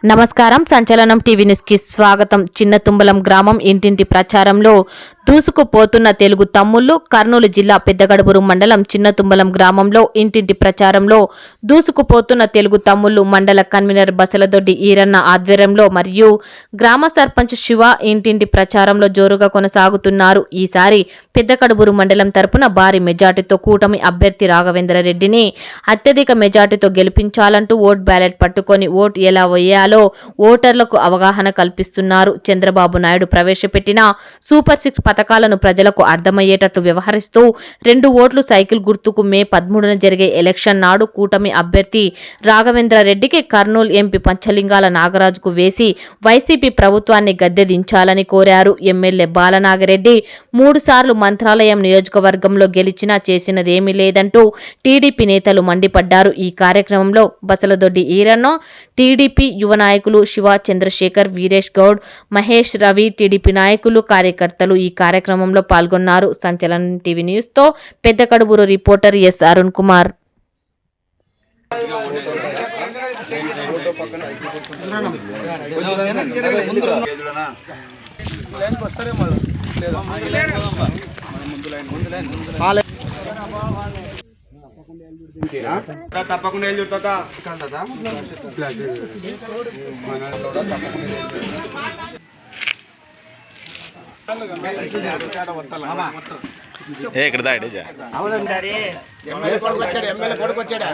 నమస్కారం. సంచలనం TV news కి స్వాగతం. చిన్నతుంబలం గ్రామం ఇంటింటి ప్రచారంలో దూసుకుపోతున్న తెలుగు తమ్ముళ్లు. కర్నూలు జిల్లా పెద్దగడుపురు మండలం చిన్నతుంబలం గ్రామంలో ఇంటింటి ప్రచారంలో దూసుకుపోతున్న తెలుగు తమ్ముళ్లు. మండల కన్వీనర్ బసలదొడ్డి ఈరన్న ఆధ్వర్యంలో మరియు గ్రామ సర్పంచ్ శివ ఇంటింటి ప్రచారంలో జోరుగా కొనసాగుతున్నారు. ఈసారి పెద్దగడుపురు మండలం తరపున భారీ మెజార్టీతో కూటమి అభ్యర్థి రాఘవేంద్రరెడ్డిని అత్యధిక మెజార్టీతో గెలిపించాలంటూ ఓట్ బ్యాలెట్ పట్టుకొని ఓటు ఎలా వేయాలో ఓటర్లకు అవగాహన కల్పిస్తున్నారు. చంద్రబాబు నాయుడు ప్రవేశపెట్టిన సూపర్ 6 పథకాలను ప్రజలకు అర్థమయ్యేటట్లు వ్యవహరిస్తూ 2 ఓట్లు సైకిల్ గుర్తుకు మే 13న జరిగే ఎలక్షన్ నాడు కూటమి అభ్యర్థి రాఘవేంద్రరెడ్డికి కర్నూలు ఎంపీ పంచలింగాల నాగరాజుకు వేసి వైసీపీ ప్రభుత్వాన్ని గద్దె దించాలని కోరారు. ఎమ్మెల్యే బాలనాగిరెడ్డి 3 సార్లు మంత్రాలయం నియోజకవర్గంలో గెలిచినా చేసినదేమీ లేదంటూ టీడీపీ నేతలు మండిపడ్డారు. ఈ కార్యక్రమంలో బసలదొడ్డి ఈరన్న, టీడీపీ యువ నాయకులు శివ, చంద్రశేఖర్, వీరేష్ గౌడ్, మహేష్, రవి, టీడీపీ నాయకులు, కార్యకర్తలు ఈ కార్యక్రమంలో పాల్గొన్నారు. సంచలనం టీవీ న్యూస్ తో పెద్దకడుపురు రిపోర్టర్ ఎస్ అరుణ్ కుమార్. తప్పకుండా ఇక్కడ దాడి ఎమ్మెల్యే కొడుకొచ్చాడా